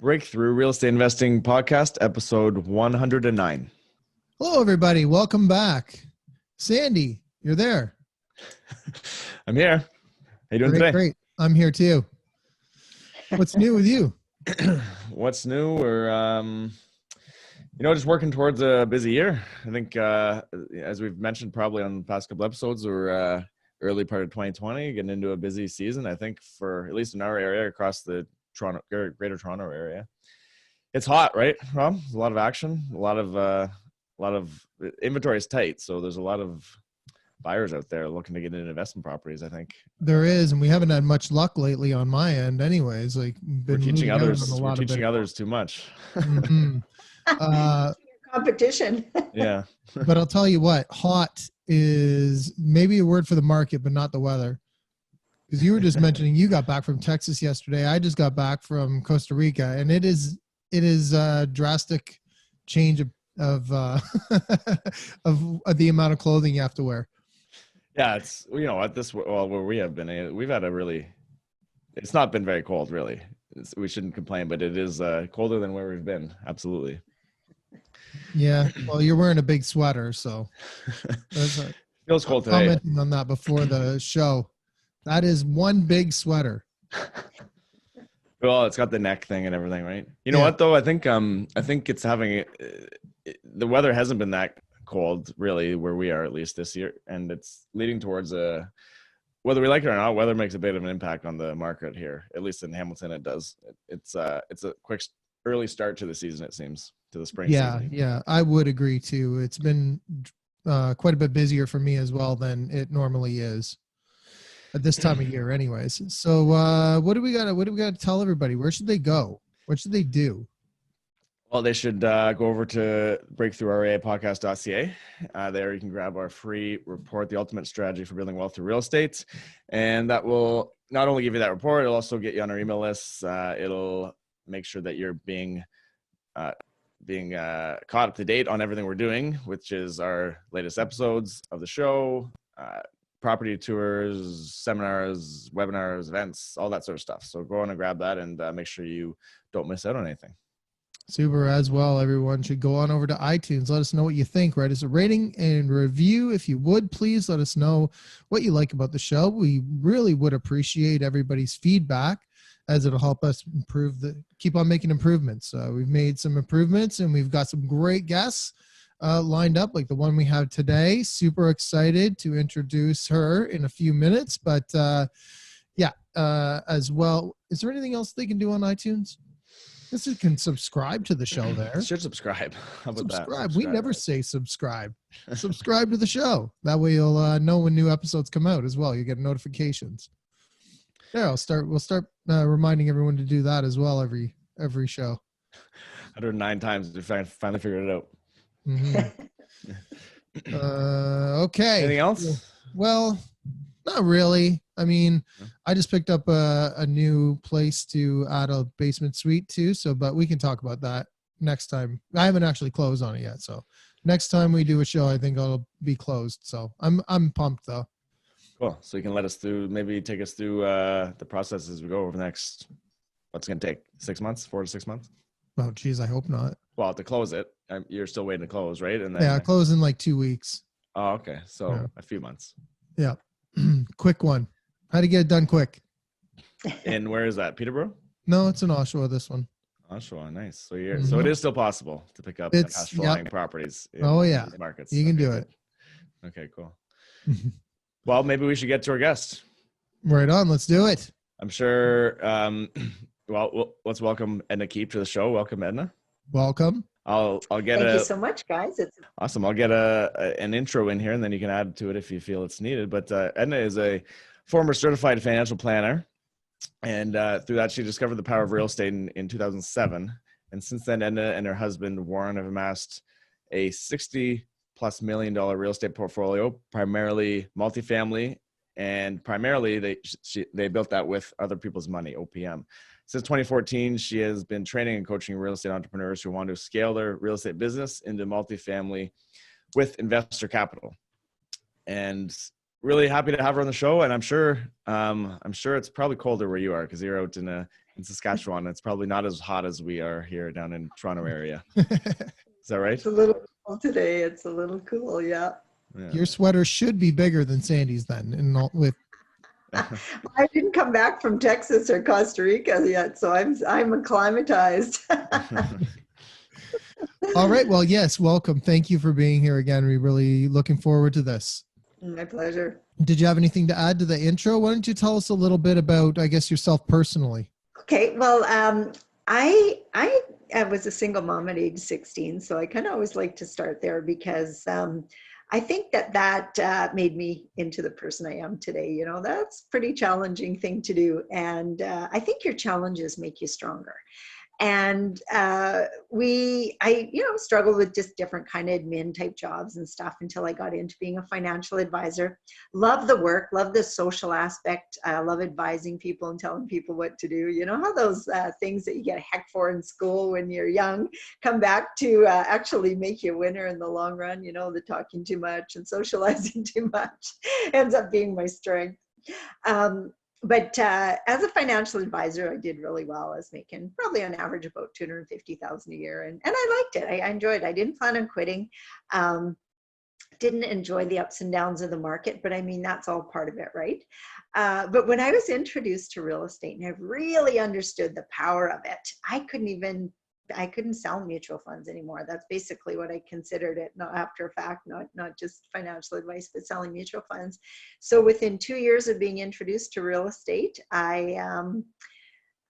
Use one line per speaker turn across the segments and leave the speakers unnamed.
Breakthrough Real Estate Investing Podcast, episode 109.
Hello, everybody. Welcome back. Sandy, you're there.
I'm here. How you doing today?
Great. I'm here too. What's new with you?
What's new? We're, just working towards a busy year. I think, as we've mentioned probably on the past couple episodes, we're early part of 2020, getting into a busy season. I think for at least in our area, across the Greater Toronto area, it's hot, right, Rob? There's a lot of action, a lot of inventory is tight, so there's a lot of buyers out there looking to get into investment properties. I think
there is, and we haven't had much luck lately on my end. Anyways, like
we're teaching others too much.
Mm-hmm.
Competition.
Yeah,
but I'll tell you what, hot is maybe a word for the market, but not the weather. Because you were just mentioning you got back from Texas yesterday. I just got back from Costa Rica, and it is a drastic change of of the amount of clothing you have to wear.
Yeah, it's where we have been, we've had it's not been very cold really. We shouldn't complain, but it is colder than where we've been. Absolutely.
Yeah, well, you're wearing a big sweater, so
feels cold today.
Commenting on that before the show. That is one big sweater.
Well, it's got the neck thing and everything, right? You know what though? I think it's having the weather hasn't been that cold really where we are, at least this year, and it's leading towards whether we like it or not, weather makes a bit of an impact on the market here. At least in Hamilton, it does. It's a quick early start to the season, it seems, to the spring season.
Yeah, I would agree too. It's been quite a bit busier for me as well than it normally is at this time of year anyways. So what do we got to tell everybody? Where should they go? What should they do?
Well, they should go over to breakthroughreapodcast.ca. There you can grab our free report, The Ultimate Strategy for Building Wealth Through Real Estate. And that will not only give you that report, it'll also get you on our email list. It'll make sure that you're being caught up to date on everything we're doing, which is our latest episodes of the show, property tours, seminars, webinars, events, all that sort of stuff. So go on and grab that and make sure you don't miss out on anything.
Super. As well, everyone should go on over to iTunes. Let us know what you think. Write us a rating and review. If you would, please let us know what you like about the show. We really would appreciate everybody's feedback, as it'll help us keep on making improvements. We've made some improvements and we've got some great guests lined up, like the one we have today. Super excited to introduce her in a few minutes, but as well, is there anything else they can do on iTunes? You can subscribe to the show there.
Should subscribe. How about
subscribe. We never say subscribe. Subscribe to the show. That way you'll know when new episodes come out as well. You get notifications. Yeah, we'll start reminding everyone to do that as well every show.
109 times to finally figure it out.
Mm-hmm. Okay.
Anything else?
Well, not really. I mean, I just picked up a new place to add a basement suite to, but we can talk about that next time. I haven't actually closed on it yet, so next time we do a show, I think I'll be closed. So I'm pumped though.
Cool. So you can maybe take us through the process as we go over the next, what's it going to take? 6 months, 4 to 6 months?
Oh, geez, I hope not.
Well, to close it, you're still waiting to close, right? And then,
I close in like 2 weeks.
Oh, okay. So a few months.
Yeah. Quick one. How to get it done quick.
And where is that? Peterborough?
No, it's in Oshawa, this one.
Oshawa, nice. So so it is still possible to pick up cash flowing properties in markets.
You can do it.
Okay, cool. Well, maybe we should get to our guest.
Right on. Let's do it.
I'm sure. Let's welcome Edna Keep to the show. Welcome, Edna.
Welcome.
I'll get
Thank you so much, guys. It's
awesome. I'll get an intro in here, and then you can add to it if you feel it's needed. But Edna is a former certified financial planner, and through that, she discovered the power of real estate in 2007. And since then, Edna and her husband Warren have amassed a $60+ million real estate portfolio, primarily multifamily, and primarily they built that with other people's money, OPM. Since 2014, she has been training and coaching real estate entrepreneurs who want to scale their real estate business into multifamily with investor capital. And really happy to have her on the show. And I'm sure it's probably colder where you are because you're out in in Saskatchewan. It's probably not as hot as we are here down in Toronto area. Is that right?
It's a little cool today. It's a little cool, yeah.
Your sweater should be bigger than Sandy's then, and with.
I didn't come back from Texas or Costa Rica yet, so I'm acclimatized.
All right. Well, yes, welcome. Thank you for being here again. We're really looking forward to this.
My pleasure.
Did you have anything to add to the intro? Why don't you tell us a little bit about, I guess, yourself personally?
Okay, well, I was a single mom at age 16, so I kind of always like to start there because I think that made me into the person I am today. You know, that's a pretty challenging thing to do, and I think your challenges make you stronger. And I struggled with just different kind of admin type jobs and stuff until I got into being a financial advisor. Love the work, love the social aspect. I love advising people and telling people what to do. You know how those things that you get heck for in school when you're young come back to actually make you a winner in the long run. You know, the talking too much and socializing too much ends up being my strength. But as a financial advisor, I did really well. I was making probably on average about $250,000 a year. And I liked it. I enjoyed it. I didn't plan on quitting. Didn't enjoy the ups and downs of the market, but I mean, that's all part of it, right? But when I was introduced to real estate and I really understood the power of it, I couldn't sell mutual funds anymore. That's basically what I considered it, not after a fact, not just financial advice, but selling mutual funds. So within 2 years of being introduced to real estate, I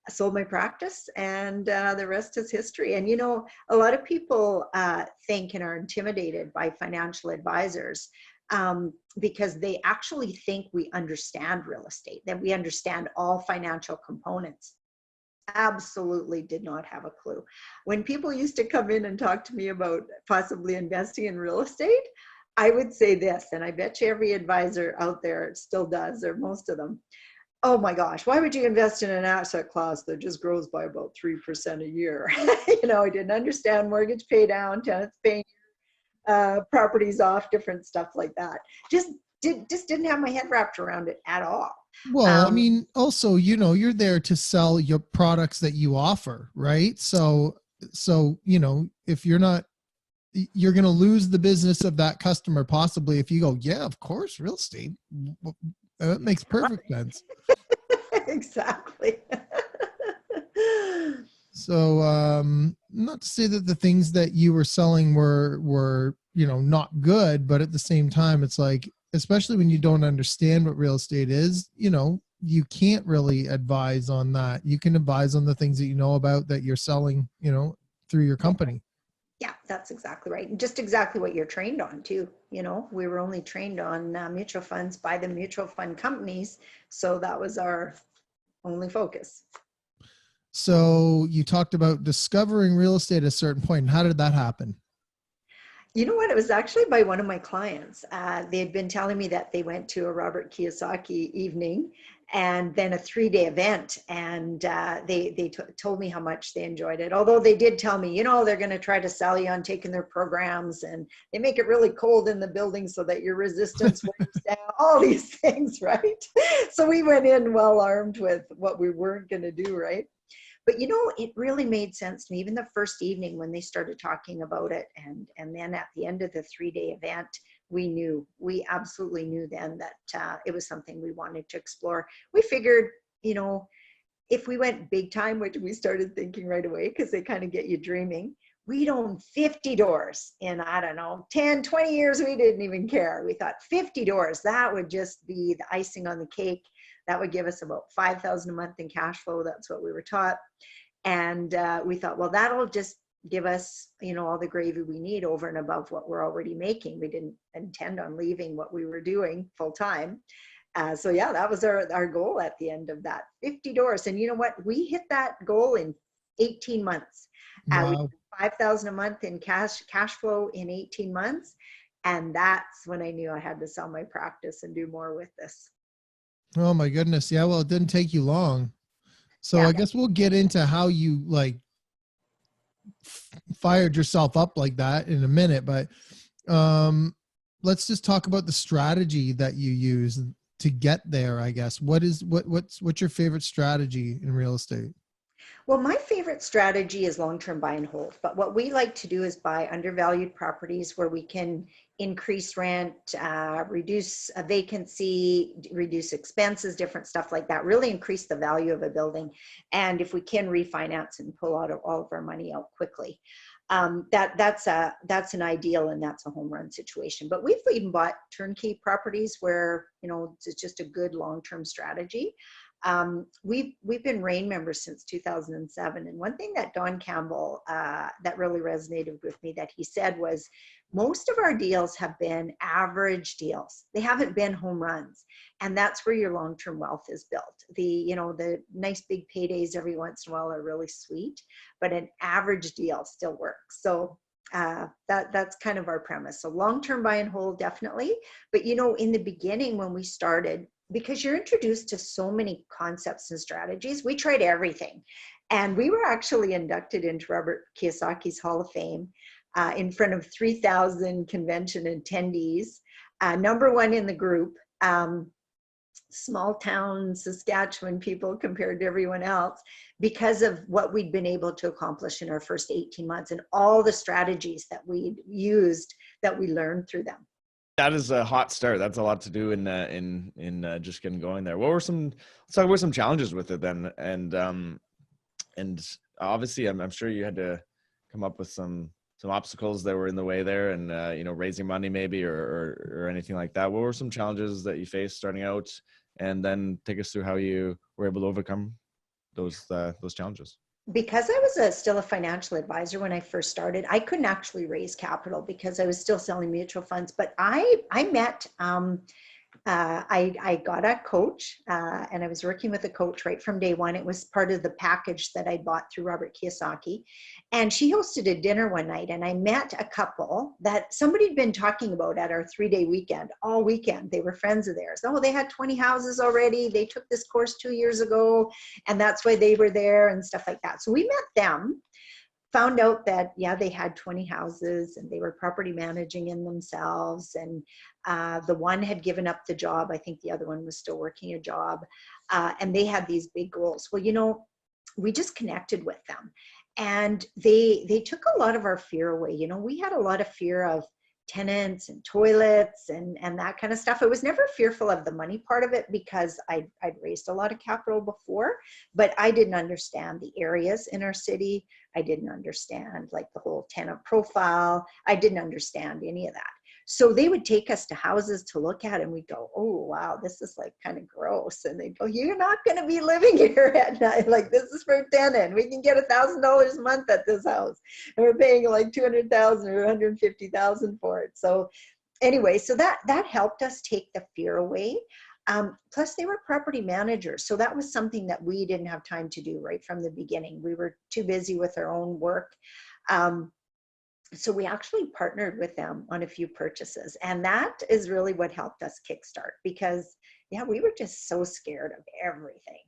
sold my practice, and the rest is history. And, you know, a lot of people think and are intimidated by financial advisors because they actually think we understand real estate, that we understand all financial components. Absolutely did not have a clue. When people used to come in and talk to me about possibly investing in real estate, I would say this, and I bet you every advisor out there still does, or most of them. Oh my gosh, why would you invest in an asset class that just grows by about 3% a year? You know, I didn't understand mortgage pay down, tenants paying properties off, different stuff like that. Just didn't have my head wrapped around it at all.
Well, I mean, also, you know, you're there to sell your products that you offer, right? So, you know, if you're not, you're going to lose the business of that customer possibly if you go, yeah, of course, real estate. That makes perfect sense.
Exactly.
So, not to say that the things that you were selling were, you know, not good, but at the same time, it's like, especially when you don't understand what real estate is, you know, you can't really advise on that. You can advise on the things that you know about that you're selling, you know, through your company.
Yeah, that's exactly right. And just exactly what you're trained on too. You know, we were only trained on mutual funds by the mutual fund companies. So that was our only focus.
So you talked about discovering real estate at a certain point. How did that happen?
You know what? It was actually by one of my clients. They had been telling me that they went to a Robert Kiyosaki evening and then a 3-day event. And they told me how much they enjoyed it. Although they did tell me, you know, they're going to try to sell you on taking their programs, and they make it really cold in the building so that your resistance breaks down, all these things, right? So we went in well armed with what we weren't going to do, right? But, you know, it really made sense to me, even the first evening when they started talking about it. And then at the end of the 3-day event, we absolutely knew then that it was something we wanted to explore. We figured, you know, if we went big time, which we started thinking right away, because they kind of get you dreaming, we'd own 50 doors in, I don't know, 10, 20 years. We didn't even care. We thought 50 doors, that would just be the icing on the cake. That would give us about $5,000 a month in cash flow. That's what we were taught. And we thought, well, that'll just give us, you know, all the gravy we need over and above what we're already making. We didn't intend on leaving what we were doing full time. So yeah, that was our goal at the end of that, 50 doors. And you know what? We hit that goal in 18 months.
Wow.
We $5,000 a month in cash flow in 18 months. And that's when I knew I had to sell my practice and do more with this.
Oh my goodness. Yeah. Well, it didn't take you long. So
Yeah.
I guess we'll get into how you like fired yourself up like that in a minute, but let's just talk about the strategy that you use to get there, I guess. What's your favorite strategy in real estate?
Well, my favorite strategy is long-term buy and hold. But what we like to do is buy undervalued properties where we can increase rent, reduce a vacancy, reduce expenses, different stuff like that, really increase the value of a building. And if we can refinance and pull out of all of our money out quickly. That's an ideal, and that's a home run situation. But we've even bought turnkey properties where, you know, it's just a good long-term strategy. We've been RAIN members since 2007, and one thing that Don Campbell that really resonated with me that he said was, most of our deals have been average deals. They haven't been home runs, and that's where your long-term wealth is built. The nice big paydays every once in a while are really sweet, but an average deal still works. So that's kind of our premise. So long-term buy and hold, definitely. But you know, in the beginning when we started, because you're introduced to so many concepts and strategies, we tried everything. And we were actually inducted into Robert Kiyosaki's Hall of Fame in front of 3,000 convention attendees, #1 in the group. Small town Saskatchewan people compared to everyone else, because of what we'd been able to accomplish in our first 18 months and all the strategies that we'd used that we learned through them.
That is a hot start. That's a lot to do in just getting going there. What were some? Let's talk about some challenges with it then. And obviously, I'm sure you had to come up with some obstacles that were in the way there, and you know, raising money maybe or anything like that. What were some challenges that you faced starting out, and then take us through how you were able to overcome those challenges.
Because I was still a financial advisor when I first started, I couldn't actually raise capital because I was still selling mutual funds. But I met, I got a coach, and I was working with a coach right from day one. It was part of the package that I bought through Robert Kiyosaki. And she hosted a dinner one night, and I met a couple that somebody had been talking about at our 3-day weekend, all weekend. They were friends of theirs. Oh, they had 20 houses already. They took this course 2 years ago, and that's why they were there and stuff like that. So we met them, found out that, yeah, they had 20 houses and they were property managing in themselves. And the one had given up the job. I think the other one was still working a job. And they had these big goals. Well, you know, we just connected with them. And they took a lot of our fear away. You know, we had a lot of fear of tenants and toilets and that kind of stuff. I was never fearful of the money part of it because I'd raised a lot of capital before, but I didn't understand the areas in our city. I didn't understand like the whole tenant profile. I didn't understand any of that. So they would take us to houses to look at, and we'd go, oh, wow, this is like kind of gross. And they'd go, you're not going to be living here at night. Like, this is for a tenant. We can get $1,000 a month at this house. And we're paying like $200,000 or $150,000 for it. So anyway, so that helped us take the fear away. Plus they were property managers. So that was something that we didn't have time to do right from the beginning. We were too busy with our own work. So we actually partnered with them on a few purchases, and that is really what helped us kickstart, because yeah, we were just so scared of everything.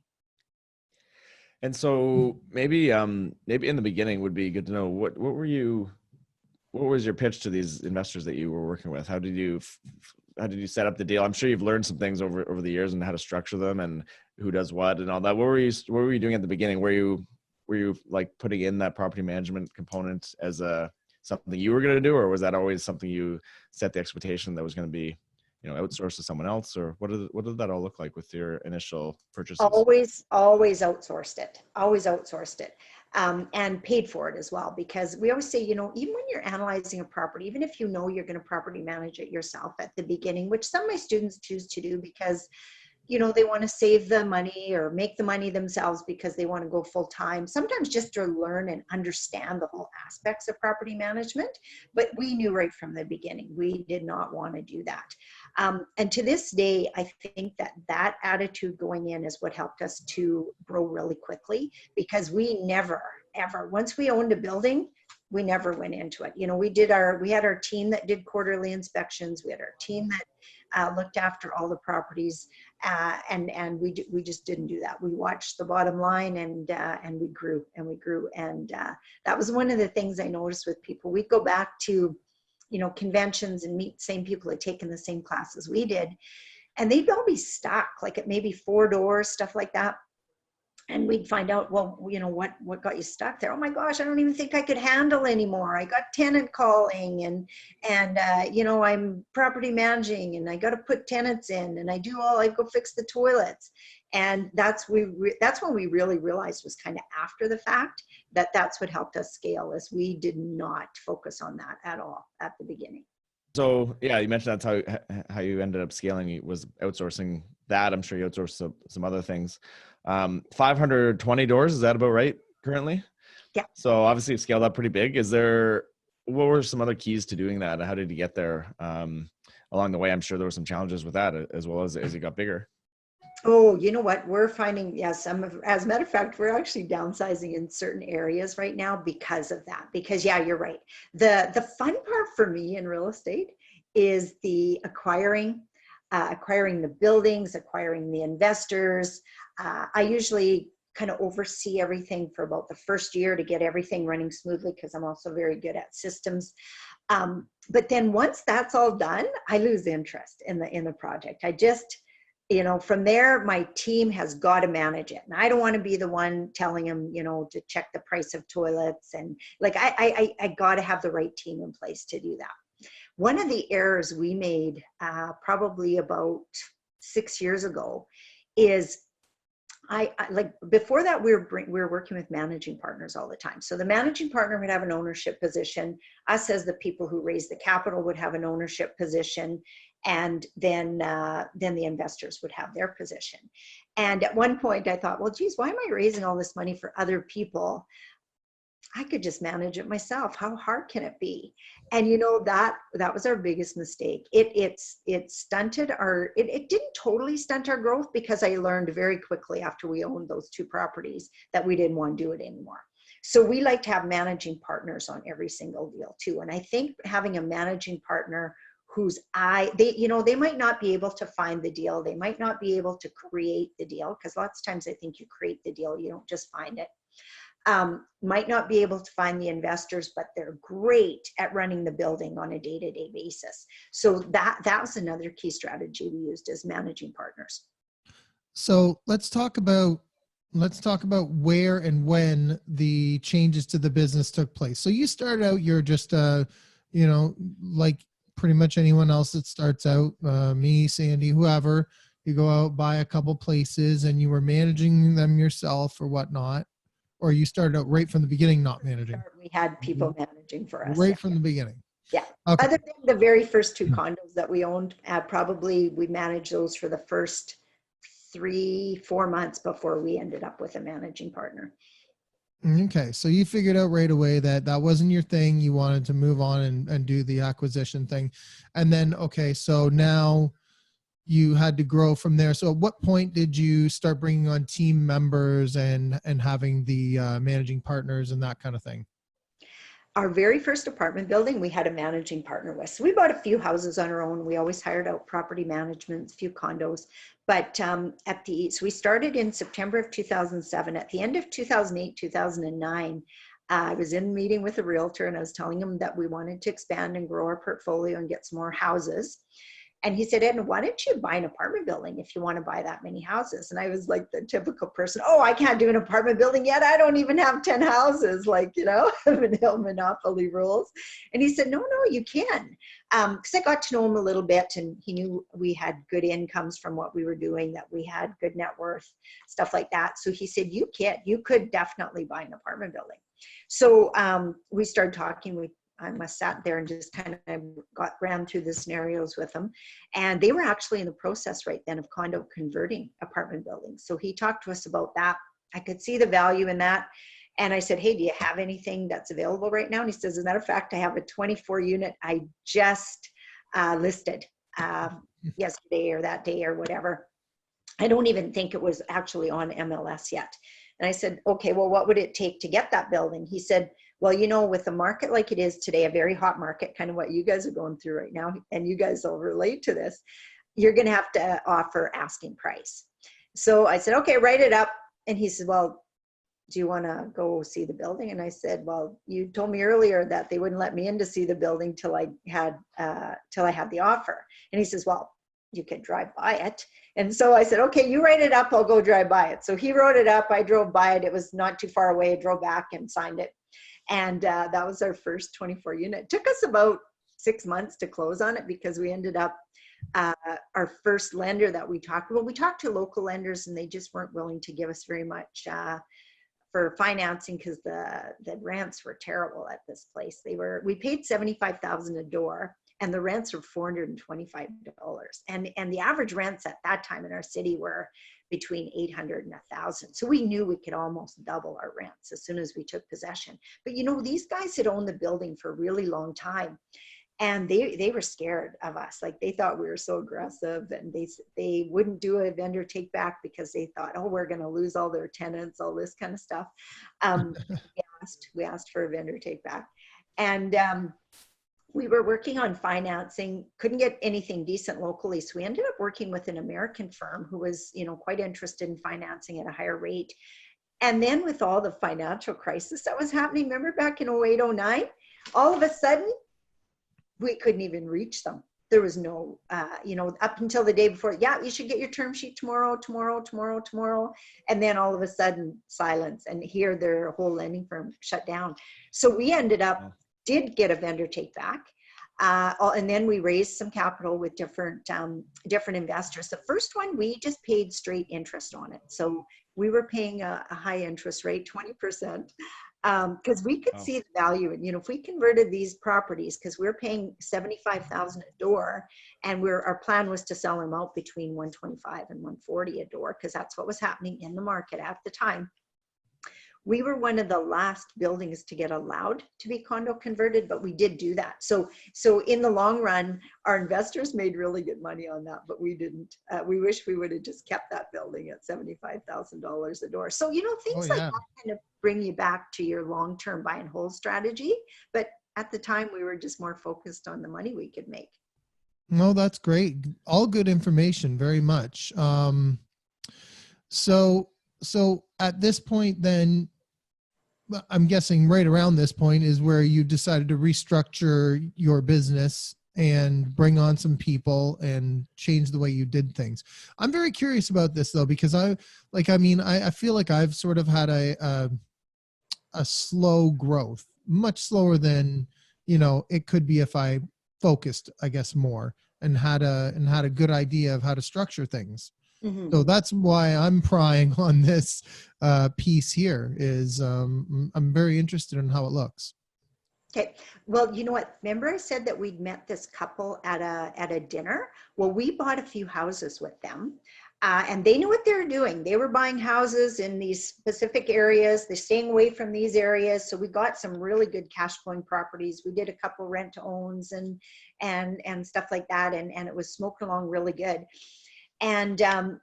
And so maybe in the beginning would be good to know what was your pitch to these investors that you were working with? How did you set up the deal? I'm sure you've learned some things over the years and how to structure them and who does what and all that. What were you doing at the beginning? Were you like putting in that property management component as something you were going to do, or was that always something you set the expectation that was going to be, you know, outsourced to someone else? Or what did that all look like with your initial purchases?
Always outsourced it, and paid for it as well. Because we always say, you know, even when you're analyzing a property, even if you know you're going to property manage it yourself at the beginning, which some of my students choose to do because, you know, they want to save the money or make the money themselves because they want to go full time, sometimes just to learn and understand the whole aspects of property management. But we knew right from the beginning, we did not want to do that. And to this day, I think that attitude going in is what helped us to grow really quickly, because we never, ever, once we owned a building, we never went into it. You know, we had our team that did quarterly inspections. We had our team that looked after all the properties, and we just didn't do that. We watched the bottom line, and we grew and we grew. And that was one of the things I noticed with people. We'd go back to, you know, conventions and meet the same people who had taken the same classes we did, and they'd all be stuck, like at maybe 4 doors, stuff like that. and we'd find out, well, you know, what got you stuck there? Oh my gosh, I don't even think I could handle anymore. I got tenant calling, and you know, I'm property managing, and I got to put tenants in, and I go fix the toilets. And that's when we really realized, was kind of after the fact, that that's what helped us scale, is we did not focus on that at all at the beginning.
So yeah, you mentioned that's how you ended up scaling. It was outsourcing that. I'm sure you outsourced some other things. 520 doors, is that about right currently?
Yeah.
So obviously you've scaled up pretty big. What were some other keys to doing that? How did you get there? Along the way, I'm sure there were some challenges with that as well as you got bigger.
Oh, you know what? We're finding, yes, as a matter of fact, we're actually downsizing in certain areas right now because of that. Because yeah, you're right. The fun part for me in real estate is the acquiring the buildings, acquiring the investors. I usually kind of oversee everything for about the first year to get everything running smoothly, because I'm also very good at systems. But then once that's all done, I lose interest in the project. I just, you know, from there, my team has got to manage it. And I don't want to be the one telling them, you know, to check the price of toilets. And like, I got to have the right team in place to do that. One of the errors we made probably about 6 years ago is I like, before that, we were working with managing partners all the time. So the managing partner would have an ownership position. Us as the people who raise the capital would have an ownership position. And then the investors would have their position. And at one point I thought, well, geez, why am I raising all this money for other people? I could just manage it myself. How hard can it be? And you know, that was our biggest mistake. It stunted it didn't totally stunt our growth, because I learned very quickly after we owned those 2 properties that we didn't want to do it anymore. So we like to have managing partners on every single deal too. And I think having a managing partner they might not be able to find the deal. They might not be able to create the deal, because lots of times I think you create the deal, you don't just find it. Might not be able to find the investors, but they're great at running the building on a day-to-day basis. So that was another key strategy we used, as managing partners.
So let's talk about where and when the changes to the business took place. So you started out, you're just you know, like pretty much anyone else that starts out, me, Sandy, whoever, you go out, buy a couple places, and you were managing them yourself or whatnot, or you started out right from the beginning not managing?
We had people managing for us.
Right from the beginning.
Yeah.
Okay.
Other than the very first 2 condos that we owned, probably we managed those for the first 3-4 months before we ended up with a managing partner.
Okay, so you figured out right away that wasn't your thing. You wanted to move on and do the acquisition thing. And then, okay, so now you had to grow from there. So at what point did you start bringing on team members and having the managing partners and that kind of thing?
Our very first apartment building, we had a managing partner with. So we bought a few houses on our own. We always hired out property management, a few condos. But so we started in September of 2007. At the end of 2008, 2009, I was in a meeting with a realtor, and I was telling him that we wanted to expand and grow our portfolio and get some more houses. And he said, Edna, why don't you buy an apartment building if you want to buy that many houses? And I was like the typical person, oh, I can't do an apartment building yet. I don't even have 10 houses, like, you know, monopoly rules. And he said, no, you can. Because I got to know him a little bit, and he knew we had good incomes from what we were doing, that we had good net worth, stuff like that. So he said, you could definitely buy an apartment building. So we started talking. I sat there and just kind of ran through the scenarios with them. And they were actually in the process right then of condo converting apartment buildings. So he talked to us about that. I could see the value in that. And I said, hey, do you have anything that's available right now? And he says, as a matter of fact, I have a 24 unit I just listed yesterday or that day or whatever. I don't even think it was actually on MLS yet. And I said, okay, well, what would it take to get that building? He said, well, you know, with a market like it is today, a very hot market, kind of what you guys are going through right now, and you guys will relate to this, you're going to have to offer asking price. So I said, okay, write it up. And he said, well, do you want to go see the building? And I said, well, you told me earlier that they wouldn't let me in to see the building till I had the offer. And he says, well, you could drive by it. And so I said, okay, you write it up, I'll go drive by it. So he wrote it up, I drove by it. It was not too far away. I drove back and signed it. And that was our first 24 unit. It took us about 6 months to close on it because we ended up, our first lender that we talked to local lenders and they just weren't willing to give us very much for financing because the rents were terrible at this place. We paid $75,000 a door and the rents were $425. And the average rents at that time in our city were between 800 and 1,000. So we knew we could almost double our rents as soon as we took possession. But you know, these guys had owned the building for a really long time. And they were scared of us. Like they thought we were so aggressive and they wouldn't do a vendor take back because they thought, oh, we're going to lose all their tenants, all this kind of stuff. We asked for a vendor take back. And we were working on financing, couldn't get anything decent locally. So we ended up working with an American firm who was, you know, quite interested in financing at a higher rate. And then with all the financial crisis that was happening, remember back in 08, 09, all of a sudden, we couldn't even reach them. There was no, you know, up until the day before, yeah, you should get your term sheet tomorrow. And then all of a sudden silence, and here their whole lending firm shut down. So we ended up, did get a vendor take back. And then we raised some capital with different investors. The first one, we just paid straight interest on it. So we were paying a high interest rate, 20%. Because we could see the value. And, you know, if we converted these properties, because we're paying $75,000 a door, and our plan was to sell them out between $125 and $140 a door, because that's what was happening in the market at the time. We were one of the last buildings to get allowed to be condo converted, but we did do that. So in the long run, our investors made really good money on that, but we didn't. We wish we would have just kept that building at $75,000 a door. So, you know, things like that kind of bring you back to your long-term buy and hold strategy. But at the time, we were just more focused on the money we could make.
No, that's great. All good information, very much. So at this point, then, I'm guessing right around this point is where you decided to restructure your business and bring on some people and change the way you did things. I'm very curious about this though, because I feel like I've sort of had a slow growth, much slower than, you know, it could be if I focused, I guess, more and had a good idea of how to structure things. Mm-hmm. So that's why I'm prying on this piece here is I'm very interested in how it looks.
Okay. Well, you know what? Remember I said that we'd met this couple at a dinner? Well, we bought a few houses with them. And they knew what they were doing. They were buying houses in these specific areas. They're staying away from these areas. So we got some really good cash flowing properties. We did a couple rent to owns and stuff like that. And it was smoking along really good. And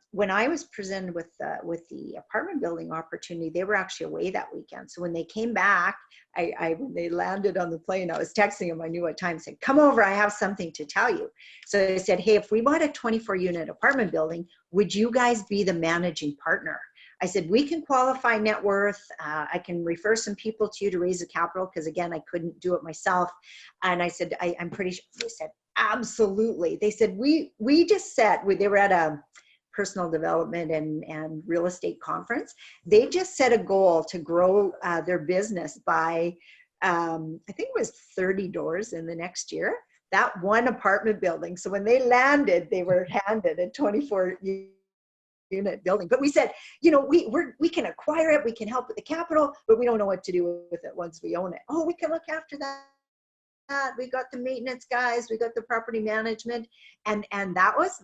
when I was presented with the apartment building opportunity, they were actually away that weekend. So when they came back, when they landed on the plane, I was texting them. I knew what time. Said, "Come over. I have something to tell you." So I said, "Hey, if we bought a 24-unit apartment building, would you guys be the managing partner?" I said, "We can qualify net worth. I can refer some people to you to raise the capital because again, I couldn't do it myself." And I said, "I'm pretty sure." They said, "Absolutely." They said, we just said, they were at a personal development and real estate conference. They just set a goal to grow their business by, I think it was 30 doors in the next year, that one apartment building. So when they landed, they were handed a 24-unit building. But we said, you know, we can acquire it, we can help with the capital, but we don't know what to do with it once we own it. Oh, we can look after that. We got the maintenance guys, we got the property management, and that was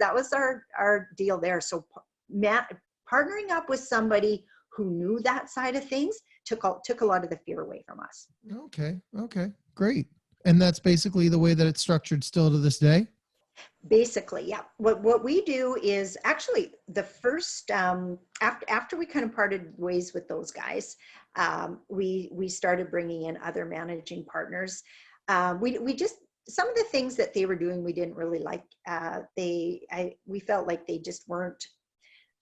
our deal there. So partnering up with somebody who knew that side of things took a lot of the fear away from us.
Okay, great. And that's basically the way that it's structured still to this day?
Basically, yeah. What we do is actually the first after we kind of parted ways with those guys, we started bringing in other managing partners. We just, some of the things that they were doing we didn't really like. We felt like they just weren't,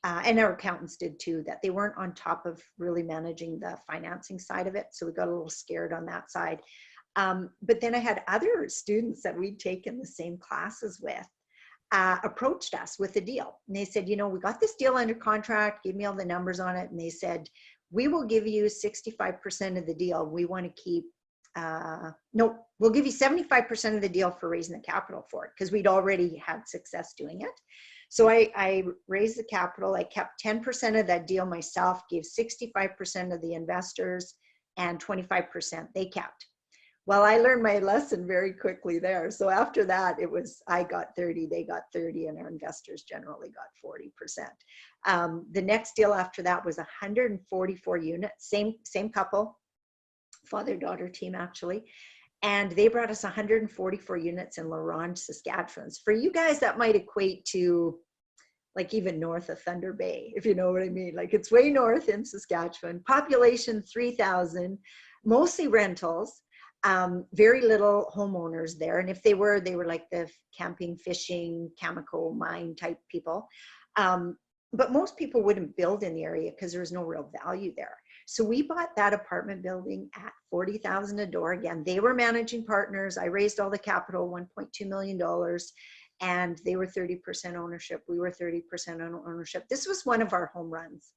and our accountants did too, that they weren't on top of really managing the financing side of it. So we got a little scared on that side. But then I had other students that we'd taken the same classes with. approached us with a deal. And they said, you know, we got this deal under contract, give me all the numbers on it. And they said, we will give you 65% of the deal. We want to keep, no, we'll give you 75% of the deal for raising the capital for it, because we'd already had success doing it. So I raised the capital. I kept 10% of that deal myself, gave 65% of the investors, and 25% they kept. Well, I learned my lesson very quickly there. So after that, it was, I got 30, they got 30, and our investors generally got 40%. The next deal after that was 144 units, same couple, father-daughter team actually. And they brought us 144 units in La Ronge, Saskatchewan. For you guys, that might equate to like even north of Thunder Bay, if you know what I mean. Like it's way north in Saskatchewan. Population 3,000, mostly rentals. Very little homeowners there. And if they were like the camping, fishing, chemical mine type people. But most people wouldn't build in the area because there was no real value there. So we bought that apartment building at $40,000 a door. Again, they were managing partners. I raised all the capital, $1.2 million, and they were 30% ownership. We were 30% ownership. This was one of our home runs.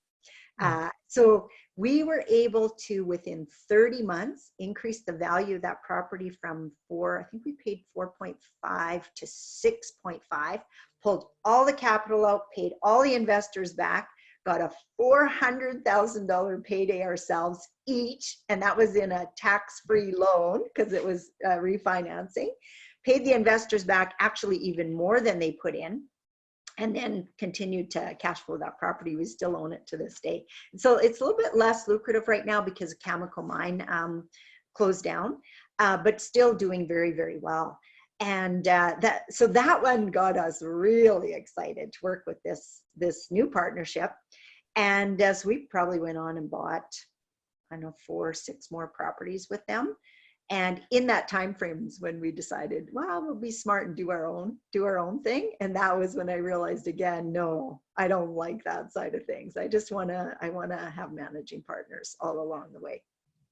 So we were able to, within 30 months, increase the value of that property from I think we paid 4.5 to 6.5, pulled all the capital out, paid all the investors back, got a $400,000 payday ourselves each. And that was in a tax-free loan because it was refinancing, paid the investors back actually even more than they put in, and then continued to cash flow that property. We still own it to this day. So it's a little bit less lucrative right now because a chemical mine closed down, but still doing very, very well. And so that one got us really excited to work with this new partnership. And as we probably went on and bought, I don't know, 4 or 6 more properties with them. And in that time frame is when we decided, well, we'll be smart and do our own thing. And that was when I realized again, no, I don't like that side of things. I want to have managing partners all along the way.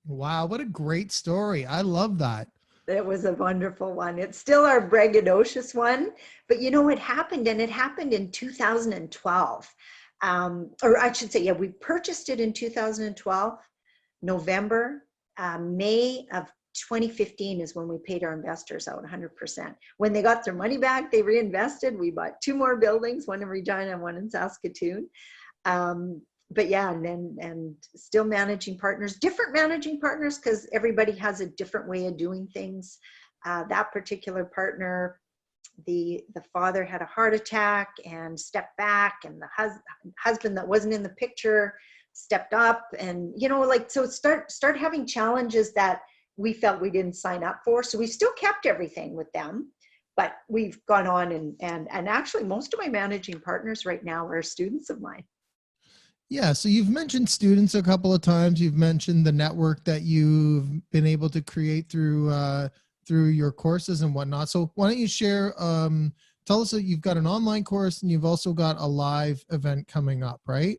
Wow, what a great story. I love that.
It was a wonderful one. It's still our braggadocious one, but you know, it happened in 2012. Or I should say, yeah, we purchased it in 2012, November, May of 2015 is when we paid our investors out 100%. When they got their money back, they reinvested. We bought 2 more buildings, one in Regina and one in Saskatoon. But yeah, and still managing partners, different managing partners, because everybody has a different way of doing things. That particular partner, the father had a heart attack and stepped back, and the husband that wasn't in the picture stepped up, and you know, like, so start having challenges that we felt we didn't sign up for. So we still kept everything with them, but we've gone on and actually most of my managing partners right now are students of mine.
Yeah, so you've mentioned students a couple of times. You've mentioned the network that you've been able to create through your courses and whatnot. So why don't you share, tell us that you've got an online course and you've also got a live event coming up, right?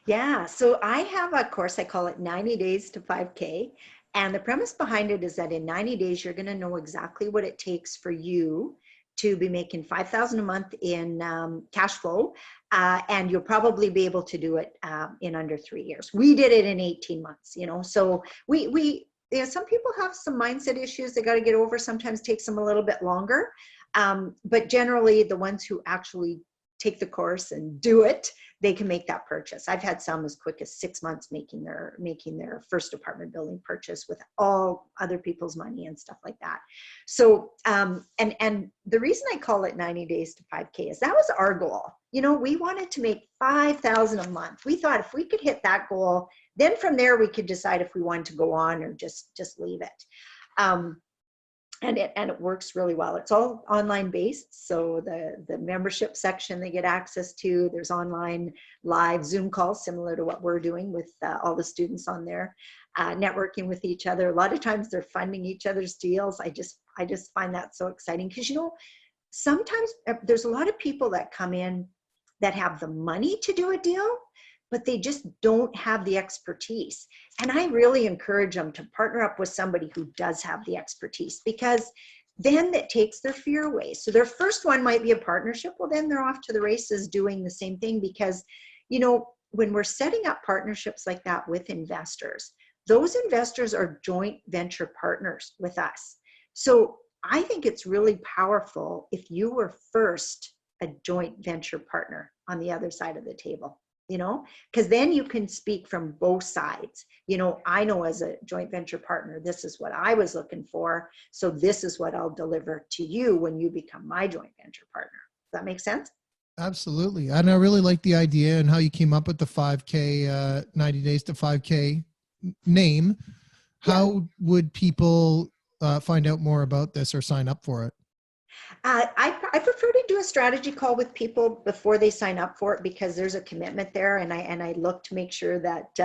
Yeah, so I have a course, I call it 90 Days to 5K. And the premise behind it is that in 90 days, you're going to know exactly what it takes for you to be making $5,000 a month in cash flow. And you'll probably be able to do it in under 3 years. We did it in 18 months, you know, so we you know, some people have some mindset issues they got to get over. Sometimes takes them a little bit longer. But generally the ones who actually take the course and do it, they can make that purchase. I've had some as quick as 6 months making their first apartment building purchase with all other people's money and stuff like that. So, and the reason I call it 90 Days to 5K is that was our goal. You know, we wanted to make $5,000 a month. We thought if we could hit that goal, then from there we could decide if we wanted to go on or just leave it. And it works really well. It's all online based. So the membership section they get access to, there's online live Zoom calls similar to what we're doing with all the students on there, networking with each other. A lot of times they're funding each other's deals. I just find that so exciting because, you know, sometimes there's a lot of people that come in that have the money to do a deal, but they just don't have the expertise. And I really encourage them to partner up with somebody who does have the expertise, because then that takes their fear away. So their first one might be a partnership. Well, then they're off to the races doing the same thing, because, you know, when we're setting up partnerships like that with investors, those investors are joint venture partners with us. So I think it's really powerful if you were first a joint venture partner on the other side of the table, you know, because then you can speak from both sides. You know, I know as a joint venture partner, this is what I was looking for. So this is what I'll deliver to you when you become my joint venture partner. Does that make sense?
Absolutely. And I really like the idea and how you came up with the 5K, 90 days to 5K name. How would people find out more about this or sign up for it?
I prefer to do a strategy call with people before they sign up for it, because there's a commitment there, and I look to make sure that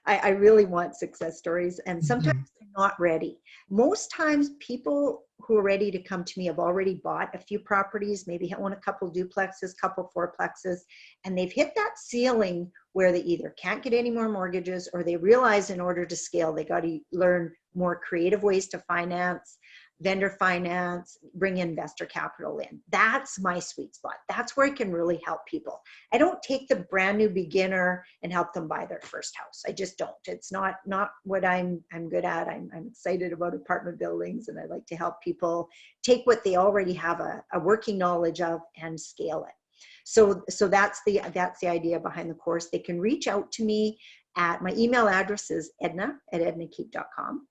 I really want success stories, and sometimes they're not ready. Most times people who are ready to come to me have already bought a few properties, maybe own a couple duplexes, couple fourplexes, and they've hit that ceiling where they either can't get any more mortgages, or they realize in order to scale, they got to learn more creative ways to finance, vendor finance, bring investor capital in. That's my sweet spot. That's where I can really help people. I don't take the brand new beginner and help them buy their first house. I just don't. It's not what I'm good at. I'm excited about apartment buildings, and I like to help people take what they already have a working knowledge of and scale it. So that's the idea behind the course. They can reach out to me at, my email address is edna@ednakeep.com.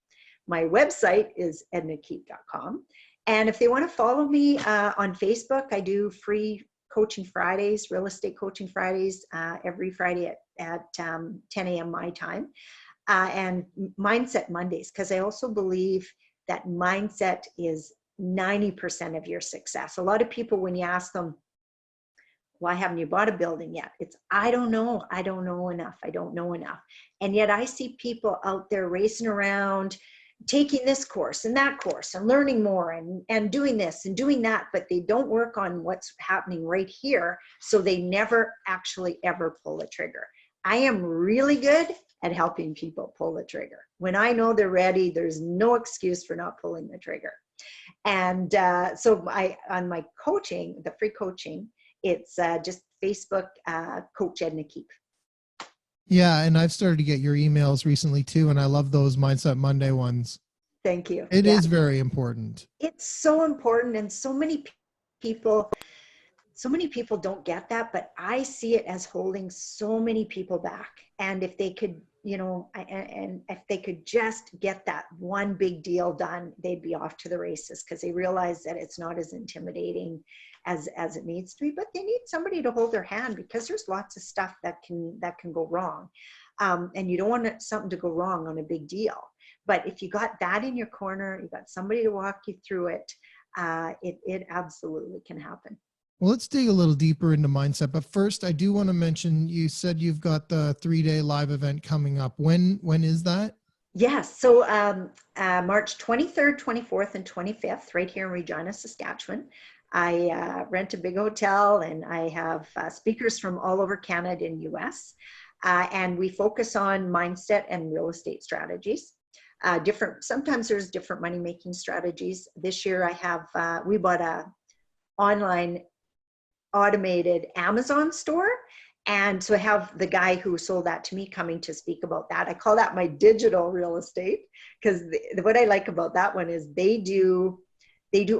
My website is ednakeep.com. And if they want to follow me on Facebook, I do free coaching Fridays, real estate coaching Fridays, every Friday at 10 a.m. my time, and Mindset Mondays, because I also believe that mindset is 90% of your success. A lot of people, when you ask them, why haven't you bought a building yet? It's, I don't know enough. I don't know enough. And yet I see people out there racing around, taking this course and that course and learning more and doing this and doing that, but they don't work on what's happening right here. So they never actually ever pull the trigger. I am really good at helping people pull the trigger. When I know they're ready, there's no excuse for not pulling the trigger. And so on my coaching, the free coaching, it's just Facebook, Coach Edna Keep.
Yeah, and I've started to get your emails recently too, and I love those Mindset Monday ones.
Thank you.
It is very important.
It's so important, and so many people don't get that, but I see it as holding so many people back. And if they could, you know, and if they could just get that one big deal done, they'd be off to the races, because they realize that it's not as intimidating as it needs to be, but they need somebody to hold their hand, because there's lots of stuff that can go wrong. And you don't want something to go wrong on a big deal. But if you got that in your corner, you got somebody to walk you through it, it absolutely can happen.
Well, let's dig a little deeper into mindset. But first, I do want to mention, you said you've got the 3-day live event coming up. When is that?
Yes. So March 23rd, 24th, and 25th, right here in Regina, Saskatchewan. I rent a big hotel, and I have speakers from all over Canada and US. And we focus on mindset and real estate strategies. Sometimes there's different money-making strategies. This year I have, we bought a online automated Amazon store. And so I have the guy who sold that to me coming to speak about that. I call that my digital real estate, because what I like about that one is they do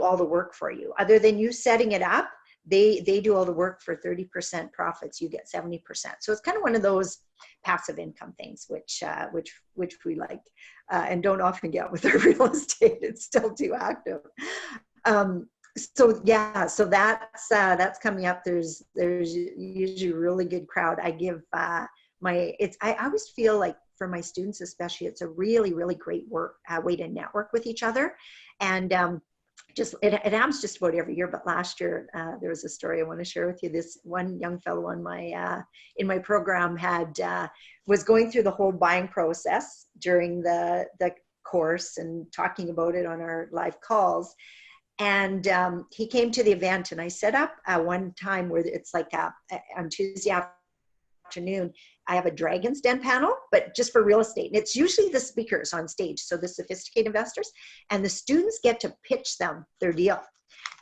all the work for you. Other than you setting it up, they do all the work for 30% profits. You get 70%. So it's kind of one of those passive income things, which we like and don't often get with our real estate. It's still too active. So yeah, so that's coming up. There's usually a really good crowd. I give I always feel like for my students especially, it's a really, really great way to network with each other. And it happens just about every year, but last year there was a story I want to share with you. This one young fellow on my in my program was going through the whole buying process during the course and talking about it on our live calls. And he came to the event, and I set up one time where it's like on Tuesday afternoon, I have a Dragon's Den panel, but just for real estate. And it's usually the speakers on stage, so the sophisticated investors, and the students get to pitch them their deal.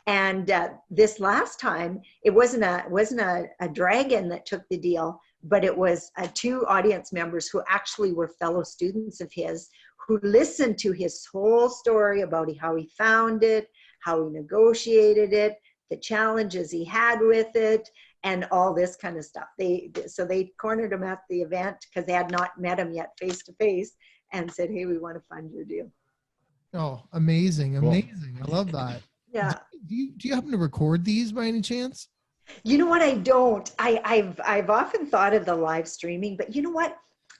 And this last time, it wasn't a dragon that took the deal, but it was two audience members who actually were fellow students of his, who listened to his whole story about how he found it, how he negotiated it, the challenges he had with it, and all this kind of stuff. So they cornered him at the event because they had not met him yet face to face, and said, "Hey, we want to fund your deal."
Oh, amazing. Amazing. I love that.
Yeah.
Do you happen to record these by any chance?
You know what? I don't. I've often thought of the live streaming, but you know what?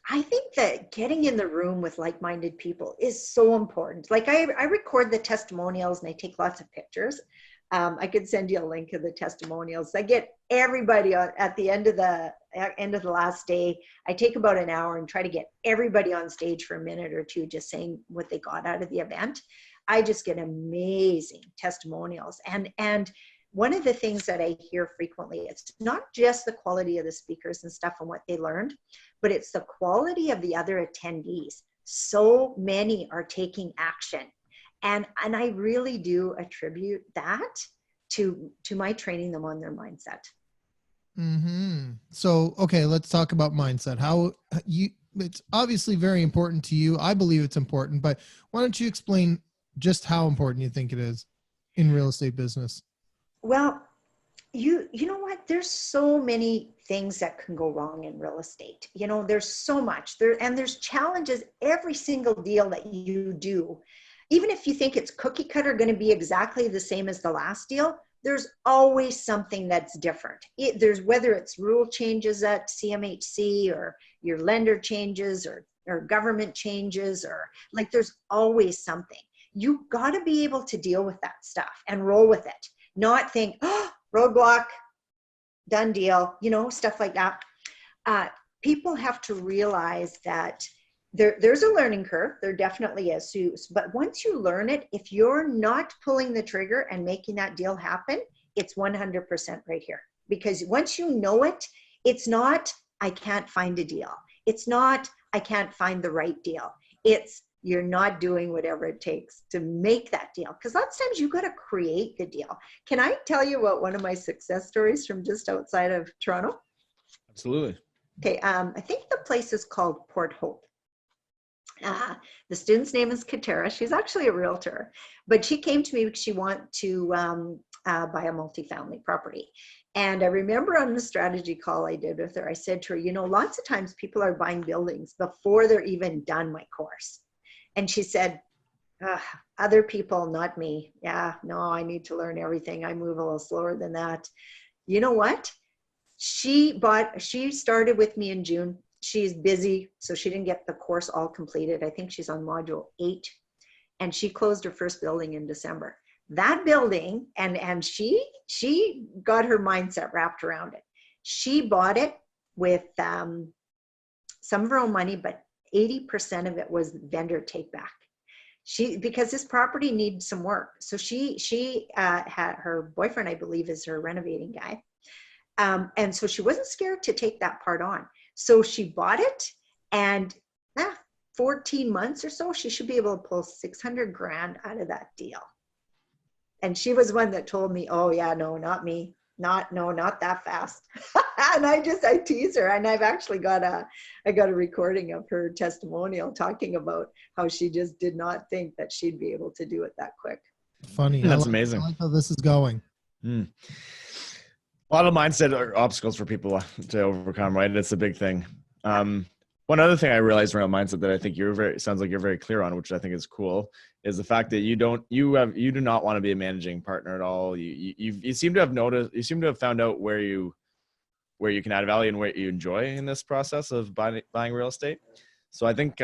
I think that getting in the room with like-minded people is so important. Like I record the testimonials and I take lots of pictures. I could send you a link of the testimonials. I get everybody at the end of the last day. I take about an hour and try to get everybody on stage for a minute or two, just saying what they got out of the event. I just get amazing testimonials. And one of the things that I hear frequently, it's not just the quality of the speakers and stuff and what they learned, but it's the quality of the other attendees. So many are taking action. And I really do attribute that to my training them on their mindset.
Mm-hmm. So, okay, let's talk about mindset. It's obviously very important to you. I believe it's important, but why don't you explain just how important you think it is in real estate business?
Well, you know what? There's so many things that can go wrong in real estate. You know, there's so much and there's challenges every single deal that you do. Even if you think it's cookie cutter going to be exactly the same as the last deal, there's always something that's different. There's whether it's rule changes at CMHC or your lender changes or government changes, or like there's always something. You got to be able to deal with that stuff and roll with it. Not think, oh, roadblock, done deal, you know, stuff like that. People have to realize that there's a learning curve. There definitely is. But once you learn it, if you're not pulling the trigger and making that deal happen, it's 100% right here. Because once you know it, it's not, I can't find a deal. It's not, I can't find the right deal. It's, you're not doing whatever it takes to make that deal. Because lots of times you got to create the deal. Can I tell you about one of my success stories from just outside of Toronto?
Absolutely.
Okay, I think the place is called Port Hope. The student's name is Katera. She's actually a realtor, but she came to me because she wanted to buy a multifamily property. And I remember on the strategy call I did with her, I said to her, you know, lots of times people are buying buildings before they're even done my course. And she said, other people, not me. Yeah, no, I need to learn everything. I move a little slower than that. You know what? She started with me in June. She's busy, so she didn't get the course all completed. I think she's on module 8, and she closed her first building in December. That building, and she got her mindset wrapped around it. She bought it with some of her own money, but 80% of it was vendor take back. Because this property needs some work. So she had her boyfriend, I believe, is her renovating guy. And so she wasn't scared to take that part on. So she bought it, and 14 months or so, she should be able to pull 600 grand out of that deal. And she was one that told me, oh yeah, no, not me. Not that fast. And I tease her, and I've actually got a recording of her testimonial talking about how she just did not think that she'd be able to do it that quick.
Funny.
That's amazing.
I like how this is going.
A lot of mindset are obstacles for people to overcome, right? It's a big thing. One other thing I realized around mindset that I think sounds like you're very clear on, which I think is cool, is the fact that you do not want to be a managing partner at all. You seem to have found out where you can add value and what you enjoy in this process of buying real estate. So I think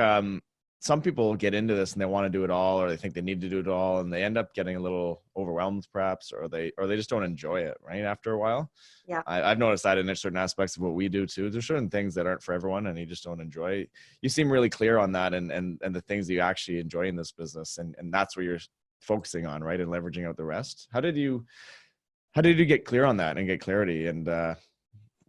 some people get into this and they want to do it all, or they think they need to do it all, and they end up getting a little overwhelmed perhaps, or they just don't enjoy it right after a while.
Yeah.
I've noticed that in certain aspects of what we do too. There's certain things that aren't for everyone and you just don't enjoy. You seem really clear on that and the things that you actually enjoy in this business, and that's where you're focusing on, right? And leveraging out the rest. How did you get clear on that and get clarity? And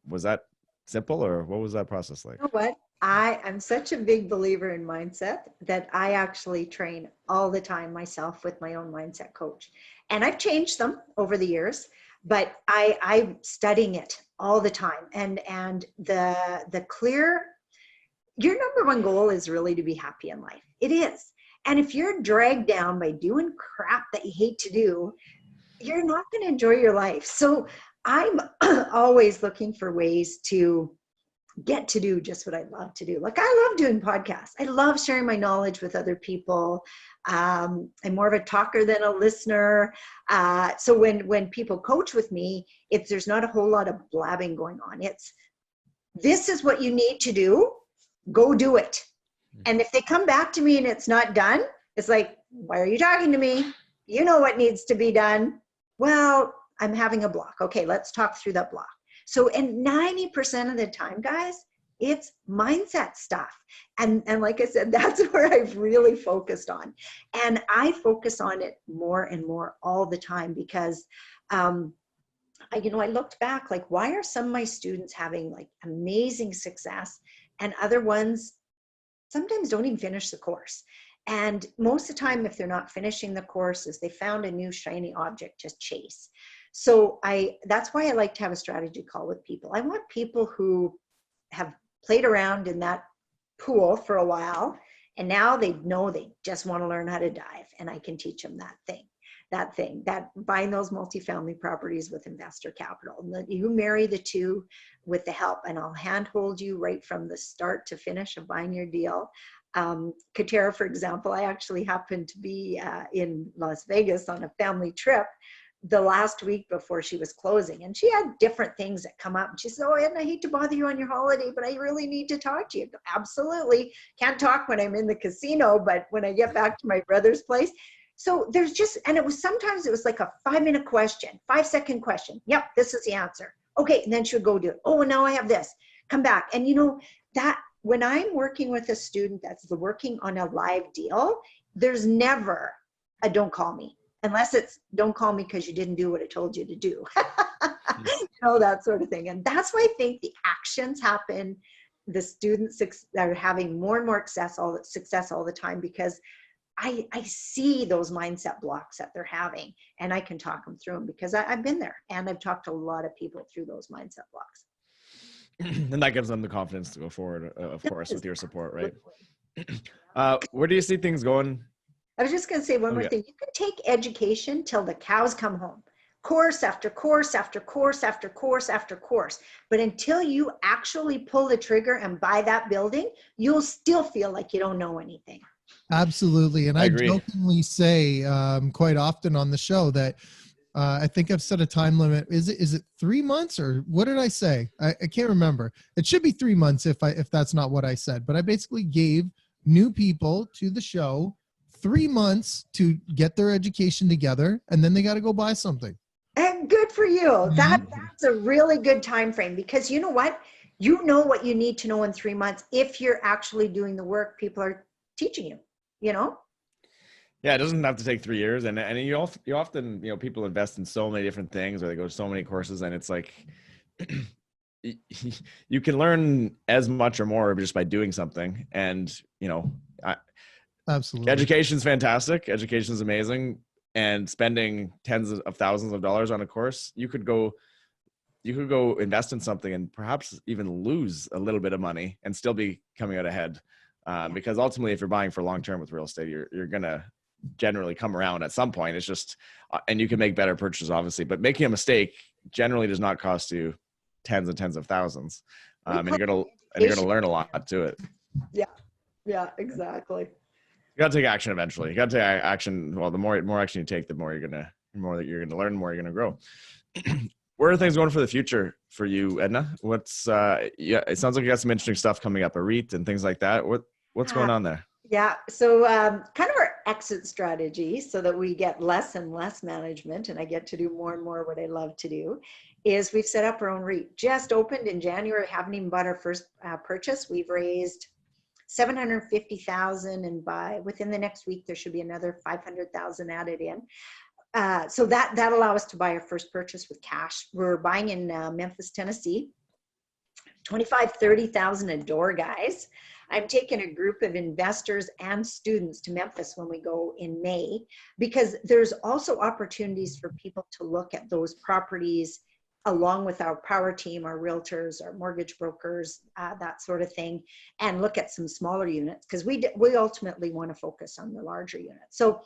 was that simple, or what was that process like?
You know what? I'm such a big believer in mindset that I actually train all the time myself with my own mindset coach. And I've changed them over the years, but I'm studying it all the time. And the clear, your number one goal is really to be happy in life. It is. And if you're dragged down by doing crap that you hate to do, you're not going to enjoy your life. So I'm always looking for ways to get to do just what I love to do. Like, I love doing podcasts. I love sharing my knowledge with other people. I'm more of a talker than a listener. So when people coach with me, there's not a whole lot of blabbing going on. It's, this is what you need to do. Go do it. And if they come back to me and it's not done, it's like, why are you talking to me? You know what needs to be done. Well, I'm having a block. Okay, let's talk through that block. So, and 90% of the time, guys, it's mindset stuff. And like I said, that's where I've really focused on. And I focus on it more and more all the time because, I looked back, like, why are some of my students having like amazing success and other ones sometimes don't even finish the course? And most of the time, if they're not finishing the courses, they found a new shiny object to chase. So that's why I like to have a strategy call with people. I want people who have played around in that pool for a while, and now they know they just want to learn how to dive, and I can teach them that buying those multifamily properties with investor capital. And you marry the two with the help, and I'll handhold you right from the start to finish of buying your deal. Katera, for example, I actually happened to be in Las Vegas on a family trip the last week before she was closing, and she had different things that come up, and she said, "Oh, Edna, I hate to bother you on your holiday, but I really need to talk to you." Absolutely. Can't talk when I'm in the casino, but when I get back to my brother's place. So there's just, and sometimes it was like a 5-minute question, 5-second question. Yep, this is the answer. Okay, and then she would go do it. Oh, now I have this. Come back. And that when I'm working with a student that's working on a live deal, there's never a don't call me. Unless it's don't call me because you didn't do what I told you to do. That sort of thing. And that's why I think the actions happen. The students are having more and more success all the time because I see those mindset blocks that they're having, and I can talk them through them because I've been there, and I've talked to a lot of people through those mindset blocks.
And that gives them the confidence to go forward, of course, with your support, right? Where do you see things going?
I was just going to say one more thing. You can take education till the cows come home. Course after course after course after course after course. But until you actually pull the trigger and buy that building, you'll still feel like you don't know anything.
Absolutely. And I
agree.
jokingly say quite often on the show that I think I've set a time limit. Is it 3 months, or what did I say? I can't remember. It should be 3 months if that's not what I said. But I basically gave new people to the show 3 months to get their education together, and then they got to go buy something.
And good for you. That's a really good time frame, because you know what? You know what you need to know in 3 months if you're actually doing the work people are teaching you,
Yeah, it doesn't have to take 3 years, and you often people invest in so many different things, or they go to so many courses, and it's like you can learn as much or more just by doing something. And
Absolutely,
education's fantastic, education's amazing, and spending tens of thousands of dollars on a course, you could go invest in something and perhaps even lose a little bit of money and still be coming out ahead. Because ultimately, if you're buying for long term with real estate, you're gonna generally come around at some point. It's just, and you can make better purchases, obviously, but making a mistake generally does not cost you tens and tens of thousands, and you're gonna learn a lot to it.
Yeah, exactly.
You gotta take action eventually. You gotta take action. Well, the more action you take, the more that you're gonna learn, the more you're gonna grow. Where are things going for the future for you, Edna? What's it sounds like you got some interesting stuff coming up, a REIT and things like that. What's going on there?
Yeah, so kind of our exit strategy, so that we get less and less management and I get to do more and more what I love to do, is we've set up our own REIT. Just opened in January, haven't even bought our first purchase. We've raised $750,000, and within the next week there should be another $500,000 added in. So that allow us to buy our first purchase with cash. We're buying in Memphis, Tennessee, 30,000 a door, guys. I'm taking a group of investors and students to Memphis when we go in May, because there's also opportunities for people to look at those properties along with our power team, our realtors, our mortgage brokers, that sort of thing, and look at some smaller units, because we ultimately want to focus on the larger units. So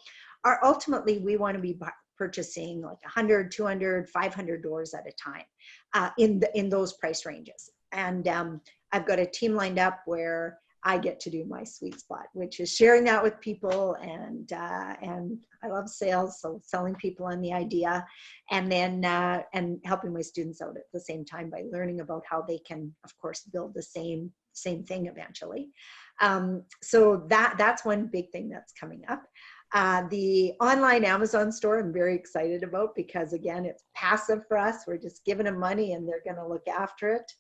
ultimately we want to be purchasing like 100, 200, 500 doors at a time in those price ranges. And I've got a team lined up where I get to do my sweet spot, which is sharing that with people. And I love sales, so selling people on the idea, and then and helping my students out at the same time by learning about how they can, of course, build the same thing eventually. So that's one big thing that's coming up. The online Amazon store I'm very excited about, because again, it's passive for us. We're just giving them money and they're going to look after it.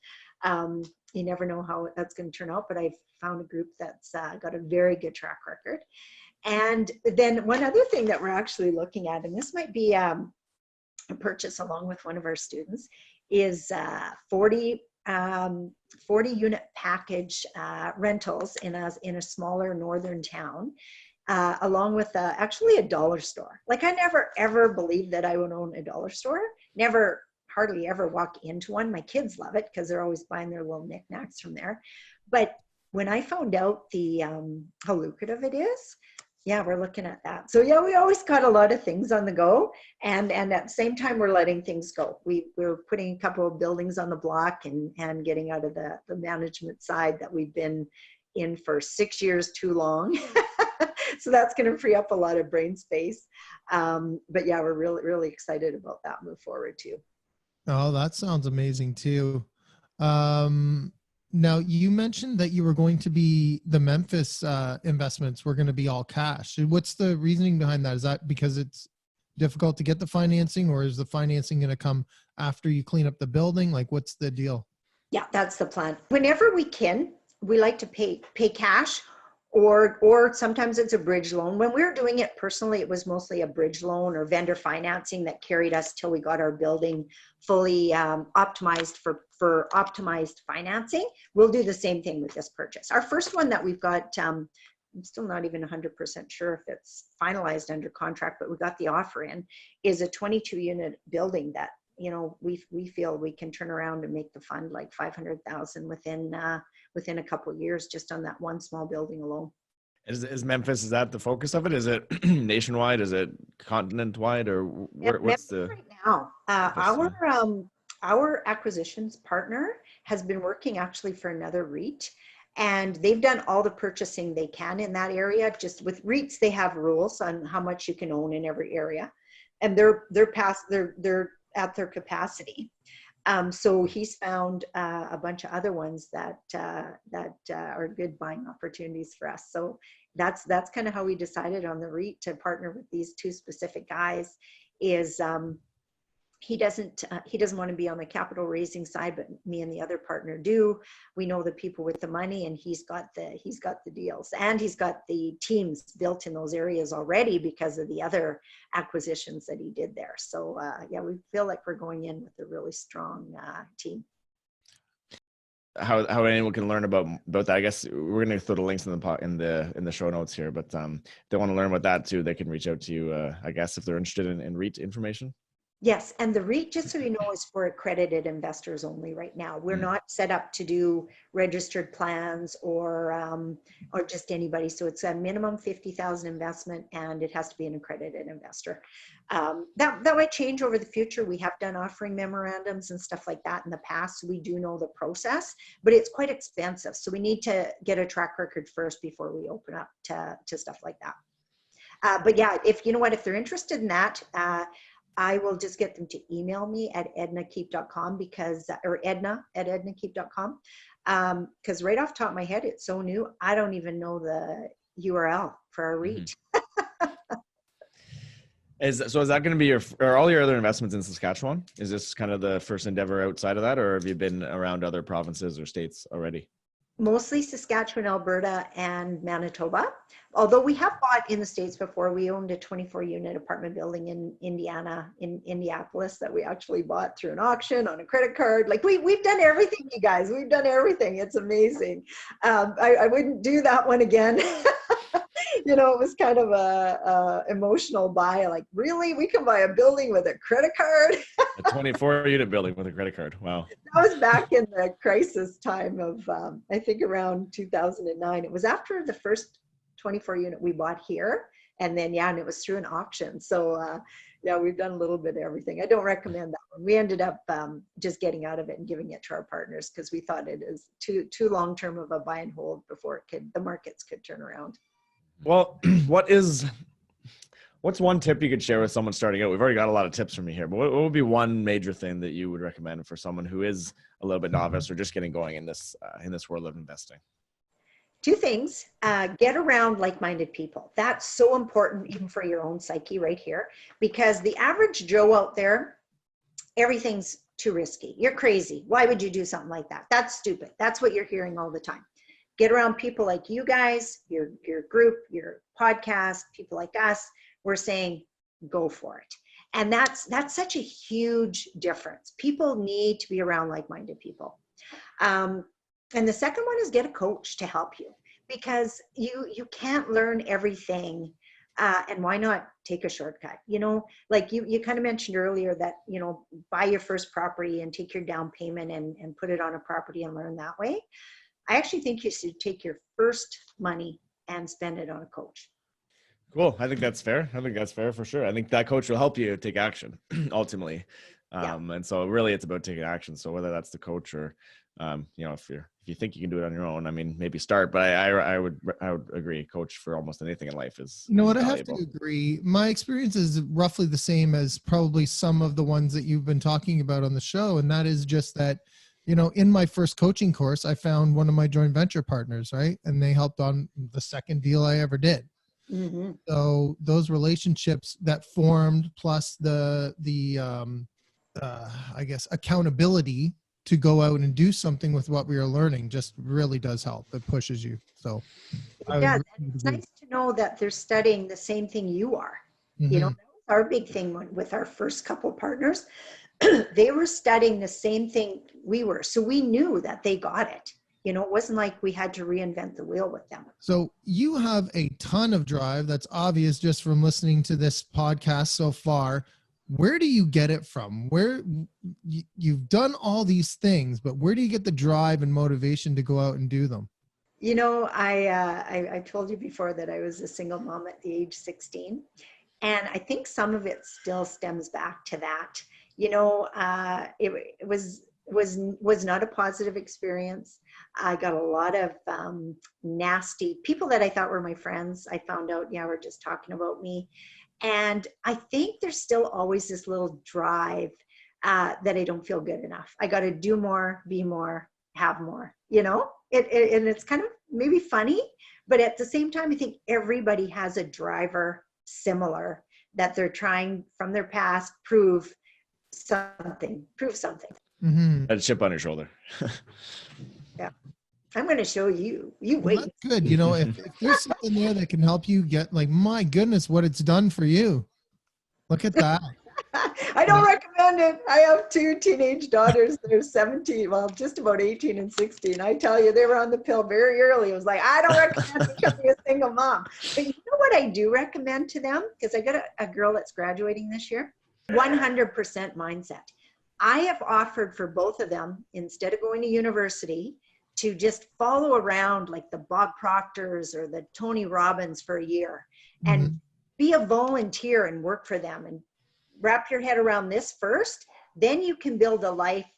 You never know how that's going to turn out, but I've found a group that's got a very good track record. And then one other thing that we're actually looking at, and this might be a purchase along with one of our students, is 40 unit package rentals in a smaller northern town, along with actually a dollar store. Like, I never ever believed that I would own a dollar store. Hardly ever walk into one. My kids love it because they're always buying their little knickknacks from there. But when I found out how lucrative it is, yeah, we're looking at that. So yeah, we always got a lot of things on the go, and at the same time we're letting things go. We're putting a couple of buildings on the block and getting out of the management side that we've been in for 6 years too long. So that's going to free up a lot of brain space. But yeah, we're really, really excited about that move forward too.
Oh, that sounds amazing too. Now you mentioned that you were going to be the Memphis investments were going to be all cash. What's the reasoning behind that? Is that because it's difficult to get the financing, or is the financing going to come after you clean up the building? Like, what's the deal?
Yeah, that's the plan. Whenever we can, we like to pay cash, or sometimes it's a bridge loan. When we were doing it personally, it was mostly a bridge loan or vendor financing that carried us till we got our building fully optimized for optimized financing. We'll do the same thing with this purchase. Our first one that we've got, I'm still not even 100% sure if it's finalized under contract, but we got the offer in, is a 22 unit building that, you know, we feel we can turn around and make the fund like 500,000 within a couple of years, just on that one small building alone.
Is Memphis, is that the focus of it? Is it nationwide? Is it continent wide, or what's the
right now? Our acquisitions partner has been working actually for another REIT, and they've done all the purchasing they can in that area. Just with REITs, they have rules on how much you can own in every area, and they're at their capacity. So he's found a bunch of other ones that are good buying opportunities for us. So that's kind of how we decided on the REIT to partner with these two specific guys. Is he doesn't want to be on the capital raising side, but me and the other partner do. We know the people with the money, and he's got the deals, and he's got the teams built in those areas already because of the other acquisitions that he did there. So yeah, we feel like we're going in with a really strong team.
how anyone can learn about that? I guess we're going to throw the links in the show notes here, but if they want to learn about that too, they can reach out to you, I guess, if they're interested in REIT information.
Yes, and the REIT, just so you know, is for accredited investors only right now. We're not set up to do registered plans or just anybody. So it's a minimum 50,000 investment, and it has to be an accredited investor. That might change over the future. We have done offering memorandums and stuff like that in the past, so we do know the process, but it's quite expensive. So we need to get a track record first before we open up to stuff like that. But yeah, if they're interested in that, I will just get them to email me at ednakeep.com or edna@ednakeep.com, because right off the top of my head, it's so new, I don't even know the URL for our REIT.
Is that going to be are all your other investments in Saskatchewan? Is this kind of the first endeavor outside of that, or have you been around other provinces or states already?
Mostly Saskatchewan, Alberta, and Manitoba. Although we have bought in the States before. We owned a 24-unit apartment building in Indiana, in Indianapolis, that we actually bought through an auction on a credit card. Like we've done everything, you guys. We've done everything. It's amazing. I wouldn't do that one again. You know, it was kind of a emotional buy. Like, really? We can buy a building with a credit card?
A 24-unit building with a credit card. Wow.
That was back in the crisis time of, I think around 2009. It was after the first 24-unit we bought here. And then, yeah, and it was through an auction. So, yeah, we've done a little bit of everything. I don't recommend that one. We ended up just getting out of it and giving it to our partners because we thought it is too long-term of a buy and hold before the markets could turn around.
Well, what's one tip you could share with someone starting out? We've already got a lot of tips from you here, but what would be one major thing that you would recommend for someone who is a little bit novice or just getting going in this world of investing?
Two things. Get around like-minded people. That's so important even for your own psyche right here, because the average Joe out there, everything's too risky. You're crazy. Why would you do something like that? That's stupid. That's what you're hearing all the time. Get around people like you guys, your group, your podcast, people like us. We're saying, go for it. And that's such a huge difference. People need to be around like-minded people. And the second one is get a coach to help you, because you can't learn everything. And why not take a shortcut? You know, like you kind of mentioned earlier that, you know, buy your first property and take your down payment and put it on a property and learn that way. I actually think you should take your first money and spend it on a coach.
Cool. I think that's fair. I think that's fair for sure. I think that coach will help you take action ultimately.
Yeah.
And so really it's about taking action. So whether that's the coach or, you know, if you think you can do it on your own, I mean, maybe start, but I would agree. Coach for almost anything in life is,
You know what?
valuable.
I have to agree. My experience is roughly the same as probably some of the ones that you've been talking about on the show. And that is just that, you know, in my first coaching course, I found one of my joint venture partners, right? And they helped on the second deal I ever did.
Mm-hmm.
So those relationships that formed, plus the I guess accountability to go out and do something with what we are learning, just really does help. It pushes you. So
It does. And it's nice to know that they're studying the same thing you are.
Mm-hmm.
You know, that was our big thing with our first couple partners. They were studying the same thing we were. So we knew that they got it. You know, it wasn't like we had to reinvent the wheel with them.
So you have a ton of drive. That's obvious just from listening to this podcast so far. Where do you get it from? Where you've done all these things, but where do you get the drive and motivation to go out and do them?
You know, I told you before that I was a single mom at the age 16. And I think some of it still stems back to that. You know, it was not a positive experience. I got a lot of nasty people that I thought were my friends. I found out, yeah, were just talking about me. And I think there's still always this little drive that I don't feel good enough. I got to do more, be more, have more, you know? And it's kind of maybe funny, but at the same time, I think everybody has a driver similar that they're trying from their past, prove something.
Mm-hmm.
A chip on your shoulder.
Yeah. I'm going to show you. You
Well,
wait.
that's good. You know, if there's something there that can help you get, like, my goodness, what it's done for you. Look at that.
I don't recommend it. I have two teenage daughters. They're 17, well, just about 18 and 16. I tell you, they were on the pill very early. It was like, I don't recommend becoming a single mom. But you know what I do recommend to them? Because I got a girl that's graduating this year. 100% mindset. I have offered for both of them, instead of going to university, to just follow around like the Bob Proctors or the Tony Robbins for a year and be a volunteer and work for them and wrap your head around this first. Then you can build a life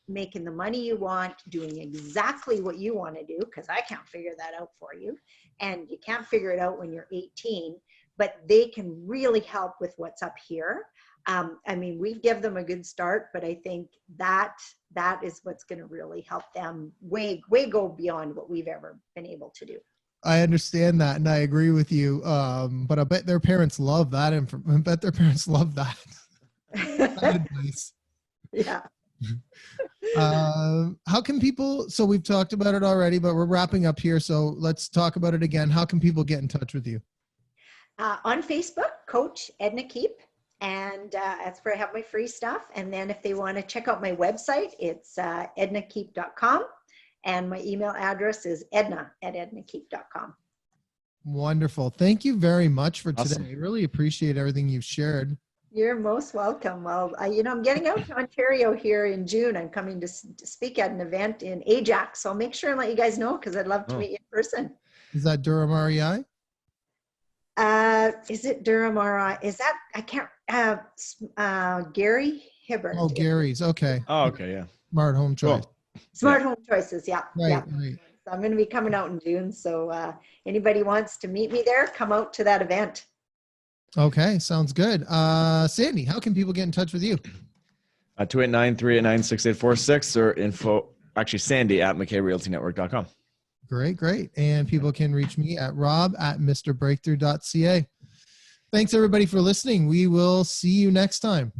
making the money you want, doing exactly what you want to do, because I can't figure that out for you. And you can't figure it out when you're 18, but they can really help with what's up here. I mean, we give them a good start, but I think that is what's going to really help them way go beyond what we've ever been able to do.
I understand that, and I agree with you. But I bet their parents love that. I bet their parents love that. That advice.
Yeah.
How can people, so we've talked about it already, but we're wrapping up here. So let's talk about it again. How can people get in touch with you?
On Facebook, Coach Edna Keep. And that's where I have my free stuff. And then if they want to check out my website, it's ednakeep.com. And my email address is edna@ednakeep.com.
Wonderful. Thank you very much for today.
Awesome.
I really appreciate everything you've shared.
You're most welcome. Well, I'm getting out to Ontario here in June. I'm coming to speak at an event in Ajax. So I'll make sure and let you guys know because I'd love to meet you in person.
Is that Durham REI?
Is it Durham or is that, I can't, Gary Hibbert.
Oh, Gary's. Okay.
Oh, okay, yeah.
Smart home choice.
Cool.
Smart Home Choices. Yeah.
Right,
Yeah.
right.
So I'm going to be coming out in June. So anybody wants to meet me there, come out to that event.
Okay, sounds good. Sandy, how can people get in touch with you?
289-389-6846 or Sandy@McKayRealtyNetwork.com.
Great, great. And people can reach me at rob@mrbreakthrough.ca. Thanks everybody for listening. We will see you next time.